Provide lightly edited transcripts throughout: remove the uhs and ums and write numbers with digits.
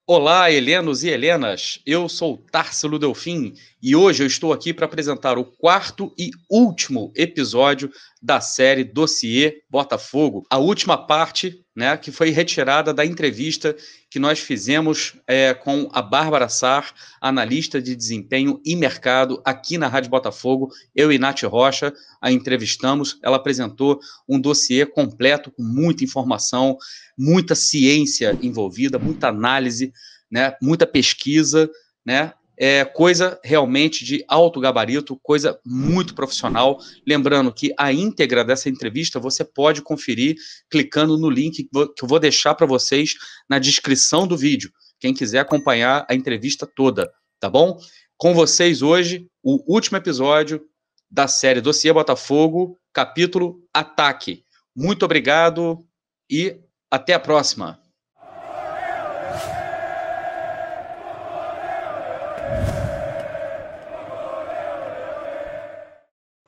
Olá, Helenos e Helenas, eu sou Tarsilo Delfim e hoje eu estou aqui para apresentar o quarto e último episódio da série Dossiê Botafogo, a última parte, né, que foi retirada da entrevista que nós fizemos com a Bárbara Sar, analista de desempenho e mercado aqui na Rádio Botafogo. Eu e Nath Rocha a entrevistamos, ela apresentou um dossiê completo com muita informação, muita ciência envolvida, muita análise, né, muita pesquisa, né, coisa realmente de alto gabarito, coisa muito profissional. Lembrando que a íntegra dessa entrevista você pode conferir clicando no link que eu vou deixar para vocês na descrição do vídeo, quem quiser acompanhar a entrevista toda, tá bom? Com vocês hoje, o último episódio da série Dossiê Botafogo, capítulo Ataque. Muito obrigado e até a próxima.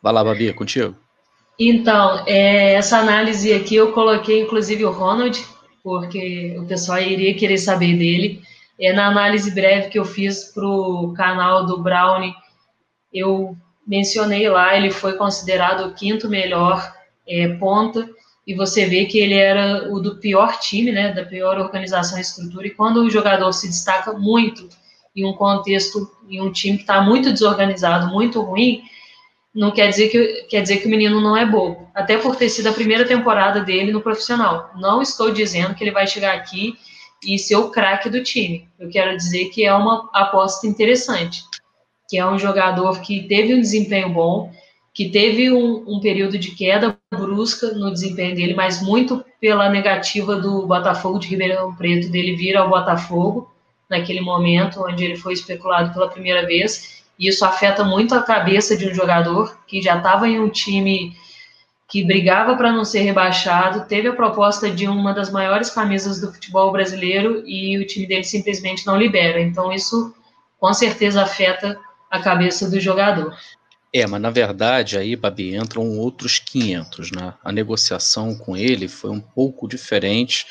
Vai lá, Babi, contigo. Então, essa análise aqui eu coloquei inclusive o Ronald, porque o pessoal iria querer saber dele. Na análise breve que eu fiz para o canal do Brownie, eu mencionei lá, ele foi considerado o quinto melhor ponta, e você vê que ele era o do pior time, né, da pior organização e estrutura, e quando o jogador se destaca muito em um contexto, em um time que está muito desorganizado, muito ruim, não quer dizer que o menino não é bobo. Até por ter sido a primeira temporada dele no profissional. Não estou dizendo que ele vai chegar aqui e ser o craque do time. Eu quero dizer que é uma aposta interessante, que é um jogador que teve um desempenho bom, que teve um período de queda brusca no desempenho dele, mas muito pela negativa do Botafogo de Ribeirão Preto, dele vir ao Botafogo, naquele momento onde ele foi especulado pela primeira vez. E isso afeta muito a cabeça de um jogador que já estava em um time que brigava para não ser rebaixado, teve a proposta de uma das maiores camisas do futebol brasileiro e o time dele simplesmente não libera. Então isso com certeza afeta a cabeça do jogador. Mas na verdade aí, Babi, entram outros 500, né? A negociação com ele foi um pouco diferente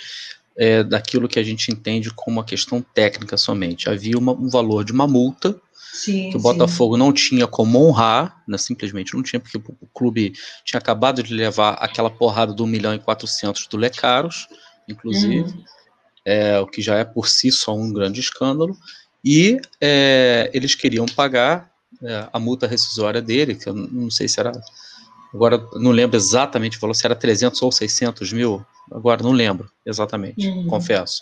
daquilo que a gente entende como uma questão técnica somente. Havia um valor de uma multa que Sim, o sim. Botafogo não tinha como honrar, né? Simplesmente não tinha, porque o clube tinha acabado de levar aquela porrada do 1.400.000 do Lecaros, inclusive, Uhum. o que já é por si só um grande escândalo, e eles queriam pagar a multa rescisória dele, que eu não sei se era, agora não lembro exatamente o valor, se era 300 ou 600 mil, agora não lembro exatamente, Uhum. confesso.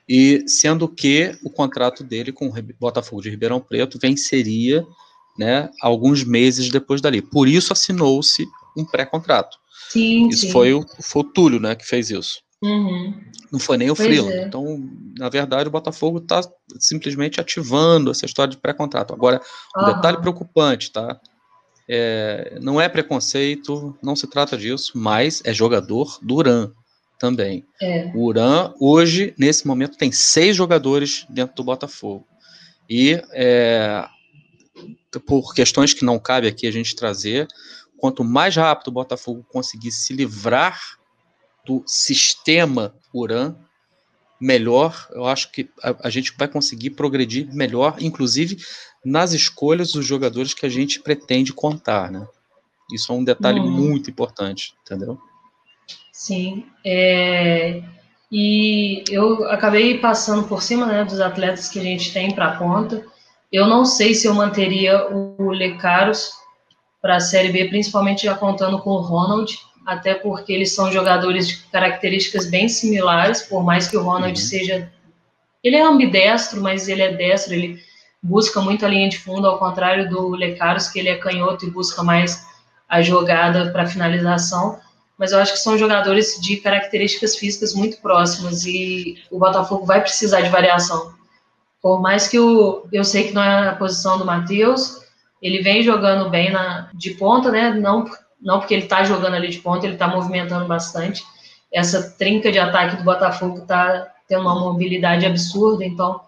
E sendo que o contrato dele com o Botafogo de Ribeirão Preto venceria, né, alguns meses depois dali. Por isso assinou-se um pré-contrato. Sim, Isso sim. foi o Túlio, né, que fez isso. Uhum. Não foi nem o Pois Freeland. é. Então, na verdade, o Botafogo está simplesmente ativando essa história de pré-contrato. Agora, um detalhe Uhum. preocupante, tá? Não é preconceito, não se trata disso, mas é jogador do Uran também. É. O Uran, hoje, nesse momento, tem 6 jogadores dentro do Botafogo. E, por questões que não cabe aqui a gente trazer, quanto mais rápido o Botafogo conseguir se livrar do sistema Uran, melhor, eu acho que a gente vai conseguir progredir melhor, inclusive nas escolhas dos jogadores que a gente pretende contar, né? Isso é um detalhe Uhum. muito importante, entendeu? Sim. E eu acabei passando por cima, né, dos atletas que a gente tem para a ponta. Eu não sei se eu manteria o Lecaros para a Série B, principalmente já contando com o Ronald, até porque eles são jogadores de características bem similares, por mais que o Ronald Uhum. seja... Ele é ambidestro, mas ele é destro, ele busca muito a linha de fundo, ao contrário do Lecaros, que ele é canhoto e busca mais a jogada para finalização. Mas eu acho que são jogadores de características físicas muito próximas e o Botafogo vai precisar de variação. Por mais que eu sei que não é a posição do Matheus, ele vem jogando bem de ponta, né? Não porque ele está jogando ali de ponta, ele está movimentando bastante. Essa trinca de ataque do Botafogo está tendo uma mobilidade absurda, então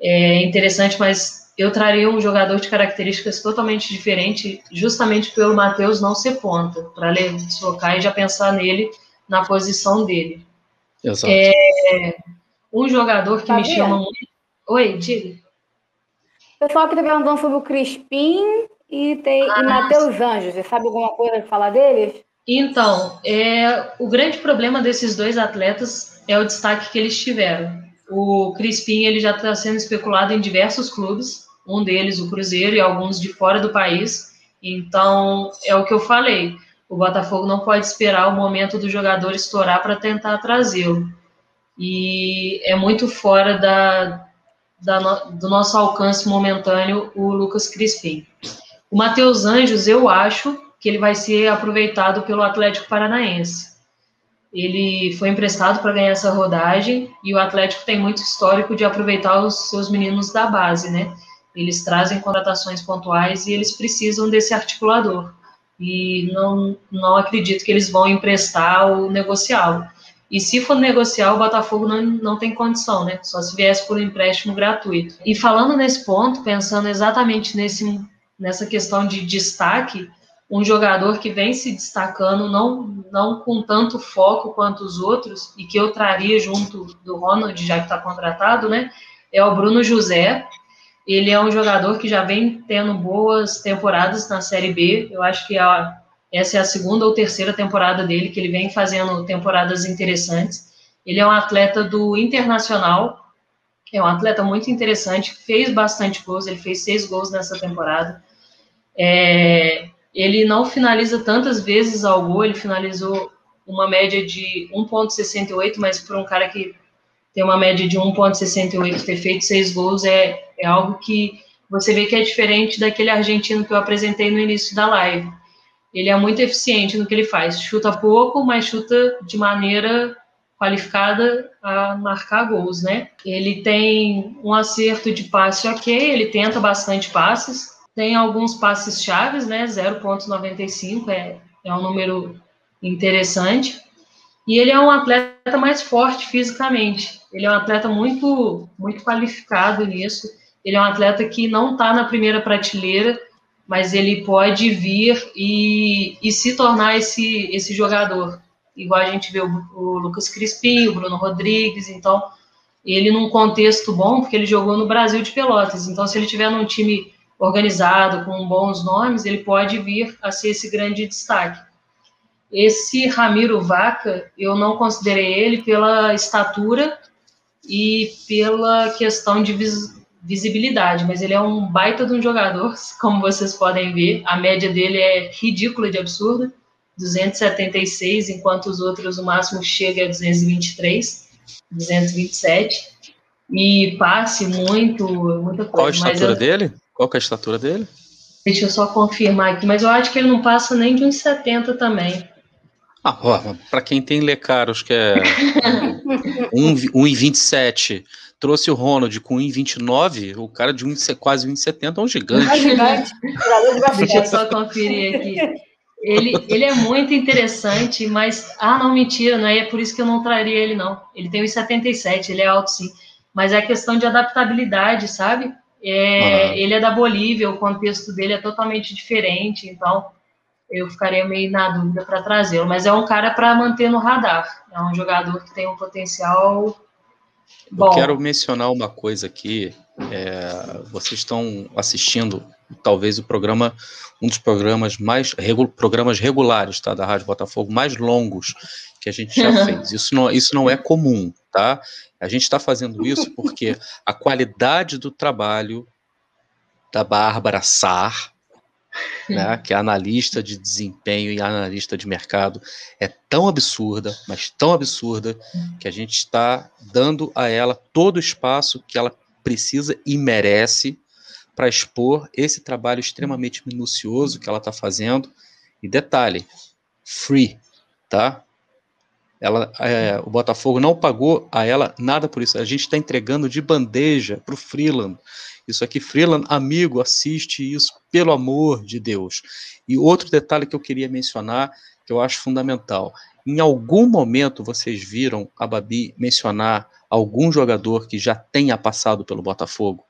é interessante, mas eu traria um jogador de características totalmente diferentes, justamente pelo Matheus não ser ponta, para deslocar e já pensar nele na posição dele. Exato. Um jogador que me chama muito... Oi, diga. O pessoal que está perguntando sobre o Crispim e Matheus Anjos. Você sabe alguma coisa de falar deles? Então, o grande problema desses dois atletas é o destaque que eles tiveram. O Crispim ele já está sendo especulado em diversos clubes, um deles o Cruzeiro e alguns de fora do país. Então, é o que eu falei, o Botafogo não pode esperar o momento do jogador estourar para tentar trazê-lo. E é muito fora do nosso alcance momentâneo o Lucas Crispim. O Matheus Anjos, eu acho que ele vai ser aproveitado pelo Atlético Paranaense. Ele foi emprestado para ganhar essa rodagem e o Atlético tem muito histórico de aproveitar os seus meninos da base, né? Eles trazem contratações pontuais e eles precisam desse articulador. E não acredito que eles vão emprestar ou negociá-lo. E se for negociar, o Botafogo não tem condição, né? Só se viesse por um empréstimo gratuito. E falando nesse ponto, pensando exatamente nessa questão de destaque, um jogador que vem se destacando, não com tanto foco quanto os outros, e que eu traria junto do Ronald, já que está contratado, né? É o Bruno José. Ele é um jogador que já vem tendo boas temporadas na Série B. Eu acho que essa é a segunda ou terceira temporada dele, que ele vem fazendo temporadas interessantes. Ele é um atleta do Internacional, é um atleta muito interessante, fez bastante gols, ele fez 6 gols nessa temporada. Ele não finaliza tantas vezes ao gol, ele finalizou uma média de 1,68, mas para um cara que tem uma média de 1,68, ter feito 6 gols é algo que você vê que é diferente daquele argentino que eu apresentei no início da live. Ele é muito eficiente no que ele faz. Chuta pouco, mas chuta de maneira qualificada a marcar gols, né? Ele tem um acerto de passe ok, ele tenta bastante passes, tem alguns passes chaves, né? 0,95 é um número interessante. E ele é um atleta mais forte fisicamente. Ele é um atleta muito, muito qualificado nisso. Ele é um atleta que não está na primeira prateleira, mas ele pode vir e se tornar esse jogador. Igual a gente vê o Lucas Crispim, o Bruno Rodrigues. Então, ele num contexto bom, porque ele jogou no Brasil de Pelotas. Então, se ele tiver num time organizado, com bons nomes, ele pode vir a ser esse grande destaque. Esse Ramiro Vaca, eu não considerei ele pela estatura e pela questão de visibilidade, mas ele é um baita de um jogador, como vocês podem ver. A média dele é ridícula de absurda, 276, enquanto os outros o máximo chega a 223, 227. E passe muita coisa. Qual a estatura dele? Qual que é a estatura dele? Deixa eu só confirmar aqui, mas eu acho que ele não passa nem de uns 70 também. Para quem tem Lecaros, que é 1,27, trouxe o Ronald com 1,29, o cara de quase 1,70 é um gigante. Deixa eu só conferir aqui. Ele é muito interessante, mas... não, mentira, não é por isso que eu não traria ele, não. Ele tem 1,77, ele é alto, sim. Mas é questão de adaptabilidade, sabe? Ele é da Bolívia, o contexto dele é totalmente diferente, então eu ficaria meio na dúvida para trazê-lo. Mas é um cara para manter no radar. É um jogador que tem um potencial bom. Eu quero mencionar uma coisa aqui. Vocês estão assistindo, talvez, um dos programas programas regulares, tá, da Rádio Botafogo, mais longos que a gente já fez. Isso não é comum, tá? A gente está fazendo isso porque a qualidade do trabalho da Bárbara Sar, né, que é analista de desempenho e analista de mercado, é tão absurda, mas tão absurda, que a gente está dando a ela todo o espaço que ela precisa e merece para expor esse trabalho extremamente minucioso que ela está fazendo. E detalhe, free, tá? O Botafogo não pagou a ela nada por isso. A gente está entregando de bandeja para o Freeland. Isso aqui, Freeland, amigo, assiste isso, pelo amor de Deus. E outro detalhe que eu queria mencionar, que eu acho fundamental. Em algum momento vocês viram a Babi mencionar algum jogador que já tenha passado pelo Botafogo?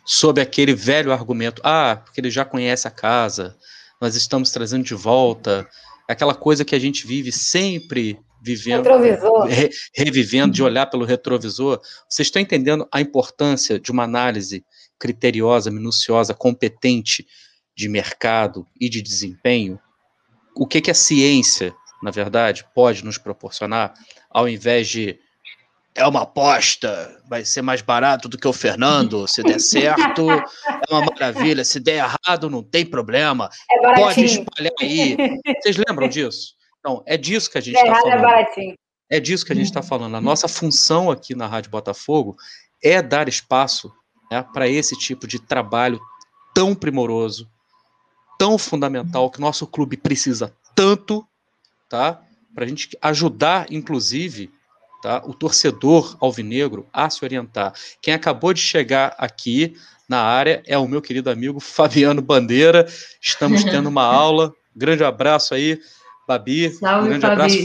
Sob aquele velho argumento, porque ele já conhece a casa, nós estamos trazendo de volta, aquela coisa que a gente vive sempre revivendo, de olhar pelo retrovisor. Vocês estão entendendo a importância de uma análise criteriosa, minuciosa, competente de mercado e de desempenho? O que a ciência, na verdade, pode nos proporcionar, ao invés de é uma aposta, vai ser mais barato do que o Fernando, se der certo, é uma maravilha, se der errado, não tem problema, pode espalhar aí. Vocês lembram disso? Então, é disso que a gente está falando. É disso que a gente está falando. A nossa função aqui na Rádio Botafogo é dar espaço, né, para esse tipo de trabalho tão primoroso, tão fundamental, que o nosso clube precisa tanto, tá? Para a gente ajudar, inclusive, tá, o torcedor alvinegro a se orientar. Quem acabou de chegar aqui na área é o meu querido amigo Fabiano Bandeira. Estamos tendo uma aula. Grande abraço aí, Babi. Salve, grande abraço,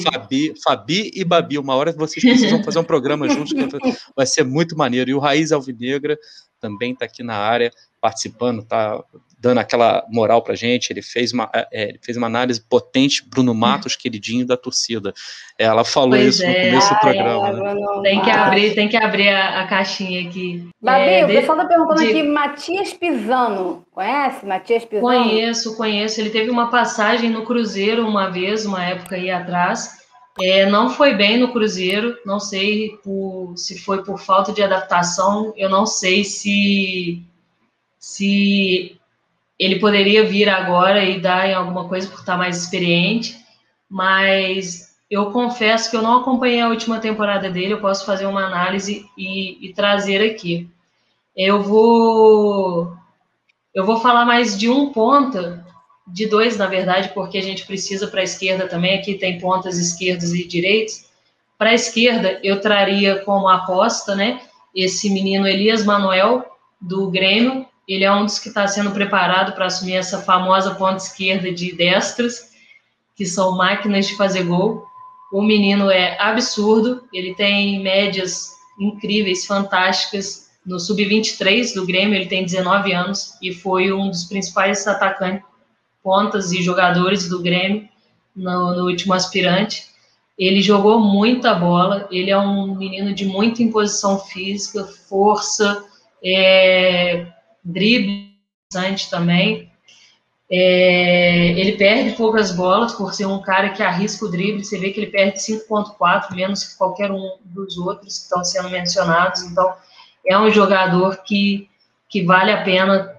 Fabi e Babi. Uma hora vocês precisam fazer um programa juntos, que vai ser muito maneiro. E o Raiz Alvinegra também está aqui na área, participando, tá dando aquela moral pra gente. Ele fez uma análise potente. Bruno Matos, queridinho da torcida. Ela falou isso no começo do programa. Né? Tem que abrir a caixinha aqui. Babi, o pessoal tá perguntando aqui, Matias Pisano. Conhece Matias Pisano? Conheço. Ele teve uma passagem no Cruzeiro uma vez, uma época aí atrás. Não foi bem no Cruzeiro, não sei se foi por falta de adaptação, eu não sei se ele poderia vir agora e dar em alguma coisa por estar mais experiente, mas eu confesso que eu não acompanhei a última temporada dele, eu posso fazer uma análise e trazer aqui. Eu vou falar mais de um ponta, de dois, na verdade, porque a gente precisa para a esquerda também, aqui tem pontas esquerdas e direitas. Para a esquerda, eu traria como aposta, né, esse menino Elias Manuel, do Grêmio. Ele é um dos que está sendo preparado para assumir essa famosa ponta esquerda de destros, que são máquinas de fazer gol. O menino é absurdo, ele tem médias incríveis, fantásticas. No Sub-23 do Grêmio, ele tem 19 anos e foi um dos principais atacantes, pontas e jogadores do Grêmio no último aspirante. Ele jogou muita bola, ele é um menino de muita imposição física, força, drible também. Ele perde poucas bolas por ser um cara que arrisca o drible. Você vê que ele perde 5,4, menos que qualquer um dos outros que estão sendo mencionados. Então, é um jogador que vale a pena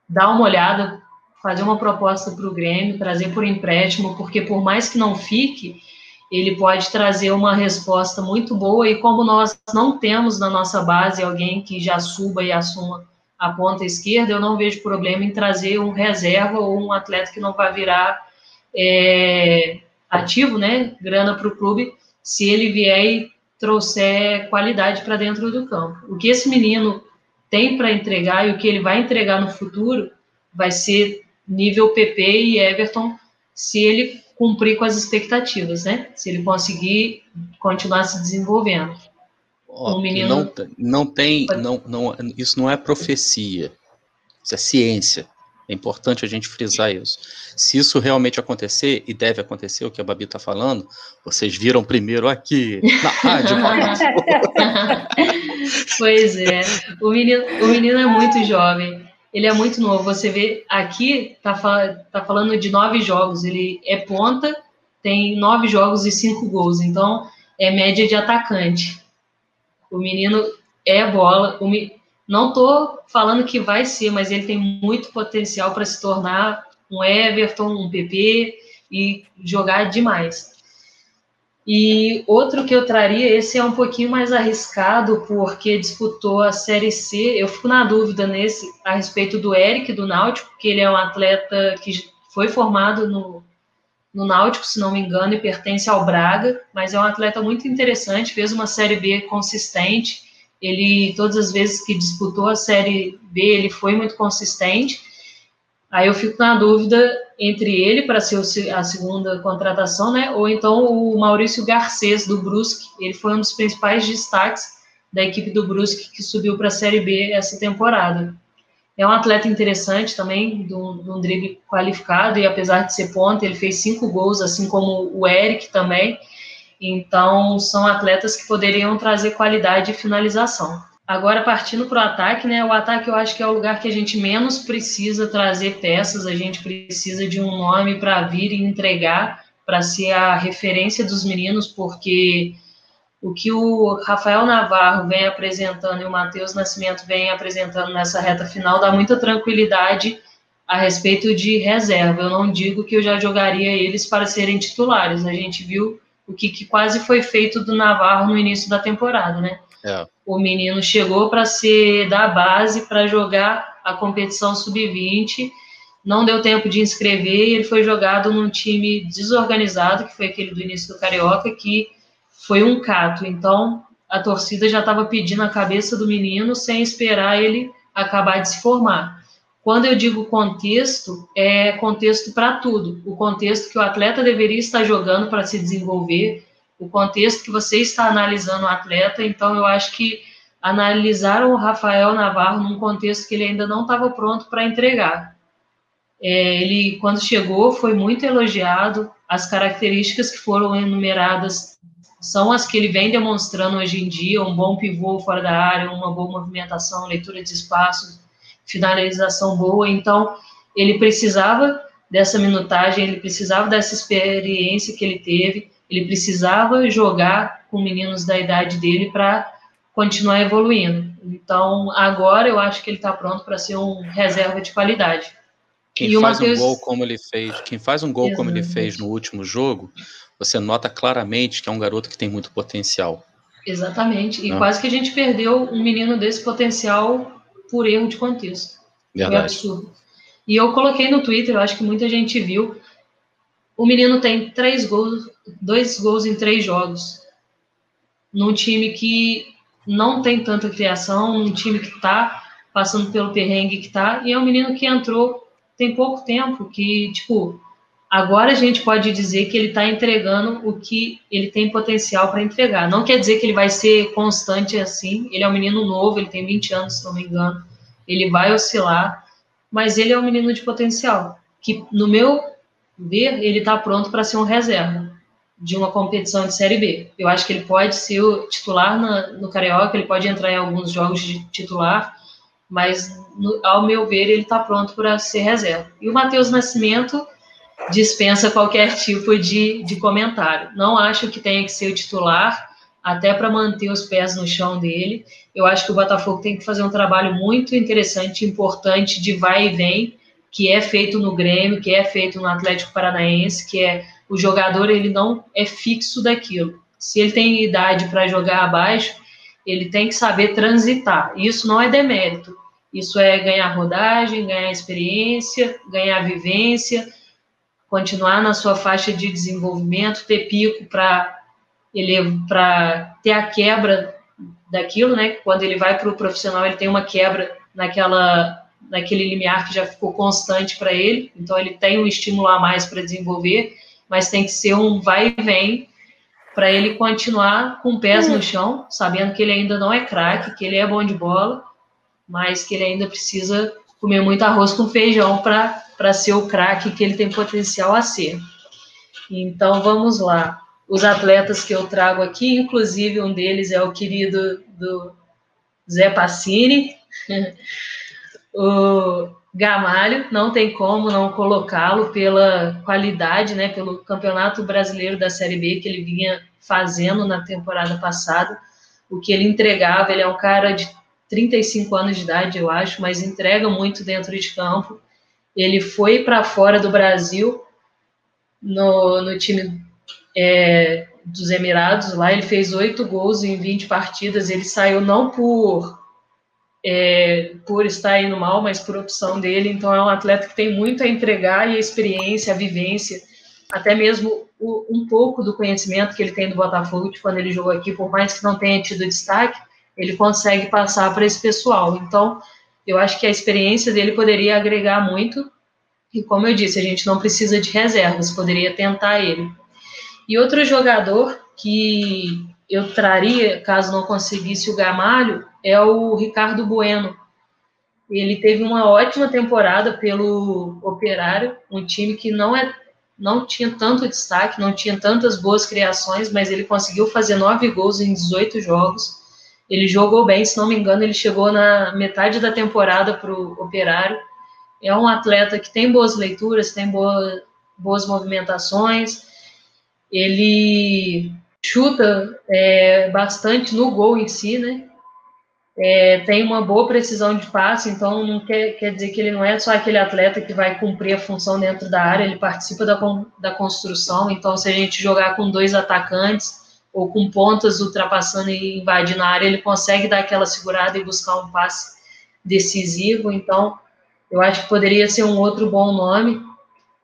dar uma olhada, fazer uma proposta para o Grêmio, trazer por empréstimo, porque por mais que não fique, ele pode trazer uma resposta muito boa, e como nós não temos na nossa base alguém que já suba e assuma a ponta esquerda, eu não vejo problema em trazer um reserva ou um atleta que não vai virar ativo, né, grana para o clube, se ele vier e trouxer qualidade para dentro do campo. O que esse menino tem para entregar e o que ele vai entregar no futuro vai ser nível PP e Everton, se ele cumprir com as expectativas, né? Se ele conseguir continuar se desenvolvendo. Menino... Isso não é profecia, isso é ciência. É importante a gente frisar isso. Se isso realmente acontecer, e deve acontecer, o que a Babi está falando, vocês viram primeiro aqui na Rádio Botafogo. Pois é, o menino é muito jovem. Ele é muito novo. Você vê aqui, tá falando de 9 jogos. Ele é ponta, tem 9 jogos e 5 gols. Então, é média de atacante. O menino é bola. Não estou falando que vai ser, mas ele tem muito potencial para se tornar um Everton, um PP e jogar demais. E outro que eu traria, esse é um pouquinho mais arriscado, porque disputou a Série C. Eu fico na dúvida a respeito do Eric, do Náutico, que ele é um atleta que foi formado no Náutico, se não me engano, e pertence ao Braga, mas é um atleta muito interessante, fez uma Série B consistente. Ele, todas as vezes que disputou a Série B, ele foi muito consistente. Aí eu fico na dúvida entre ele para ser a segunda contratação, né? Ou então o Maurício Garcês, do Brusque. Ele foi um dos principais destaques da equipe do Brusque, que subiu para a Série B essa temporada. É um atleta interessante também, de um drible qualificado, e apesar de ser ponta, ele fez 5 gols, assim como o Eric também. Então, são atletas que poderiam trazer qualidade de finalização. Agora, partindo para o ataque, né? O ataque eu acho que é o lugar que a gente menos precisa trazer peças, a gente precisa de um nome para vir e entregar, para ser a referência dos meninos, porque o que o Rafael Navarro vem apresentando e o Matheus Nascimento vem apresentando nessa reta final dá muita tranquilidade a respeito de reserva. Eu não digo que eu já jogaria eles para serem titulares. A gente viu o que quase foi feito do Navarro no início da temporada, né? O menino chegou para ser da base, para jogar a competição sub-20, não deu tempo de inscrever e ele foi jogado num time desorganizado, que foi aquele do início do Carioca, que foi um cato. Então, a torcida já estava pedindo a cabeça do menino sem esperar ele acabar de se formar. Quando eu digo contexto, é contexto para tudo. O contexto que o atleta deveria estar jogando para se desenvolver, o contexto que você está analisando o atleta. Então, eu acho que analisaram o Rafael Navarro num contexto que ele ainda não estava pronto para entregar. Ele, quando chegou, foi muito elogiado. As características que foram enumeradas são as que ele vem demonstrando hoje em dia: um bom pivô fora da área, uma boa movimentação, leitura de espaços, finalização boa. Então, ele precisava dessa minutagem, ele precisava dessa experiência que ele teve, ele precisava jogar com meninos da idade dele para continuar evoluindo. Então, agora eu acho que ele está pronto para ser um reserva de qualidade. Quem faz um gol como ele fez no último jogo, você nota claramente que é um garoto que tem muito potencial. Exatamente. E quase que a gente perdeu um menino desse potencial por erro de contexto. Verdade. Foi absurdo. E eu coloquei no Twitter, eu acho que muita gente viu, o menino tem 2 gols em 3 jogos. Num time que não tem tanta criação, num time que está passando pelo perrengue que está, e é um menino que entrou tem pouco tempo, que, tipo, agora a gente pode dizer que ele está entregando o que ele tem potencial para entregar. Não quer dizer que ele vai ser constante assim. Ele é um menino novo, ele tem 20 anos, se não me engano. Ele vai oscilar, mas ele é um menino de potencial, que, no meu ver, ele está pronto para ser um reserva de uma competição de Série B. Eu acho que ele pode ser o titular no Carioca, ele pode entrar em alguns jogos de titular, mas, ao meu ver, ele está pronto para ser reserva. E o Matheus Nascimento dispensa qualquer tipo de comentário. Não acho que tenha que ser o titular, até para manter os pés no chão dele. Eu acho que o Botafogo tem que fazer um trabalho muito interessante, importante, de vai e vem, que é feito no Grêmio, que é feito no Atlético Paranaense, que é o jogador, ele não é fixo daquilo. Se ele tem idade para jogar abaixo, ele tem que saber transitar. Isso não é demérito. Isso é ganhar rodagem, ganhar experiência, ganhar vivência, continuar na sua faixa de desenvolvimento, ter pico para ter a quebra daquilo, né? Quando ele vai para o profissional, ele tem uma quebra naquele limiar que já ficou constante para ele, então ele tem um estímulo a mais para desenvolver, mas tem que ser um vai e vem para ele continuar com pés no chão, sabendo que ele ainda não é craque, que ele é bom de bola, mas que ele ainda precisa comer muito arroz com feijão para ser o craque que ele tem potencial a ser. Então, vamos lá. Os atletas que eu trago aqui, inclusive um deles é o querido do Zé Pacini, o Gamalho, não tem como não colocá-lo pela qualidade, né, pelo Campeonato Brasileiro da Série B que ele vinha fazendo na temporada passada, o que ele entregava. Ele é um cara de 35 anos de idade, eu acho, mas entrega muito dentro de campo. Ele foi para fora do Brasil, no time dos Emirados, lá ele fez 8 gols em 20 partidas, ele saiu não por estar indo mal, mas por opção dele. Então é um atleta que tem muito a entregar, e a experiência, a vivência, até mesmo um pouco do conhecimento que ele tem do Botafogo de quando ele jogou aqui, por mais que não tenha tido destaque, ele consegue passar para esse pessoal. Então eu acho que a experiência dele poderia agregar muito, e como eu disse, a gente não precisa de reservas, poderia tentar ele. E outro jogador que eu traria, caso não conseguisse o Gamalho, é o Ricardo Bueno. Ele teve uma ótima temporada pelo Operário, um time que não é não tinha tanto destaque, não tinha tantas boas criações, mas ele conseguiu fazer 9 gols em 18 jogos. Ele jogou bem, se não me engano, ele chegou na metade da temporada para o Operário. É um atleta que tem boas leituras, tem boas movimentações, ele chuta bastante no gol em si, né? Tem uma boa precisão de passe, então não quer dizer que ele não é só aquele atleta que vai cumprir a função dentro da área, ele participa da construção, então se a gente jogar com 2 atacantes ou com pontas ultrapassando e invadindo a área, ele consegue dar aquela segurada e buscar um passe decisivo, então eu acho que poderia ser um outro bom nome,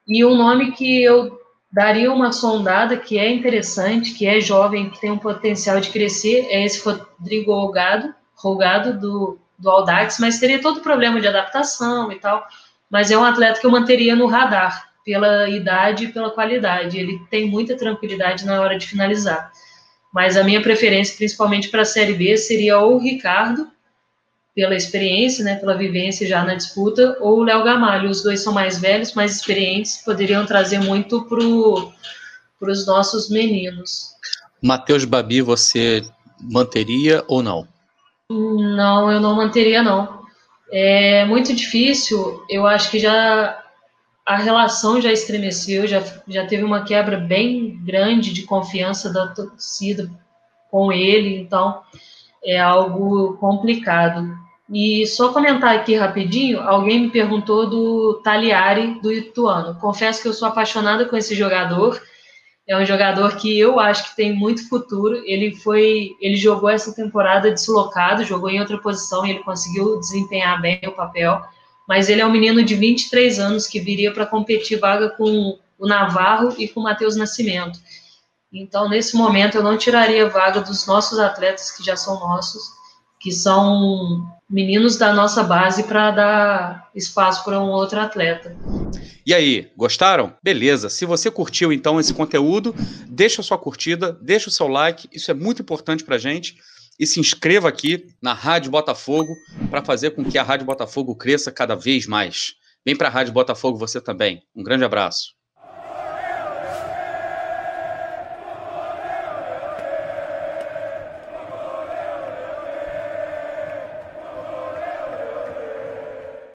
e um nome que eu daria uma sondada, que é interessante, que é jovem, que tem um potencial de crescer, é esse Rodrigo Rolgado do Audax, mas teria todo o problema de adaptação e tal, mas é um atleta que eu manteria no radar, pela idade e pela qualidade, ele tem muita tranquilidade na hora de finalizar, mas a minha preferência, principalmente para a Série B, seria ou o Ricardo, pela experiência, né, pela vivência já na disputa, ou o Léo Gamalho, os dois são mais velhos, mais experientes, poderiam trazer muito para os nossos meninos. Matheus Babi, você manteria ou não? Não, eu não manteria, não. É muito difícil, eu acho que a relação já estremeceu, já teve uma quebra bem grande de confiança da torcida com ele, então é algo complicado. E só comentar aqui rapidinho, alguém me perguntou do Tagliari, do Ituano. Confesso que eu sou apaixonada com esse jogador, é um jogador que eu acho que tem muito futuro. Ele jogou essa temporada deslocado, jogou em outra posição e ele conseguiu desempenhar bem o papel. Mas ele é um menino de 23 anos que viria para competir vaga com o Navarro e com o Matheus Nascimento. Então, nesse momento, eu não tiraria vaga dos nossos atletas que já são nossos, que são meninos da nossa base, para dar espaço para um outro atleta. E aí, gostaram? Beleza, se você curtiu então esse conteúdo, deixa a sua curtida, deixa o seu like, isso é muito importante pra gente, e se inscreva aqui na Rádio Botafogo para fazer com que a Rádio Botafogo cresça cada vez mais. Vem para a Rádio Botafogo você também. Um grande abraço.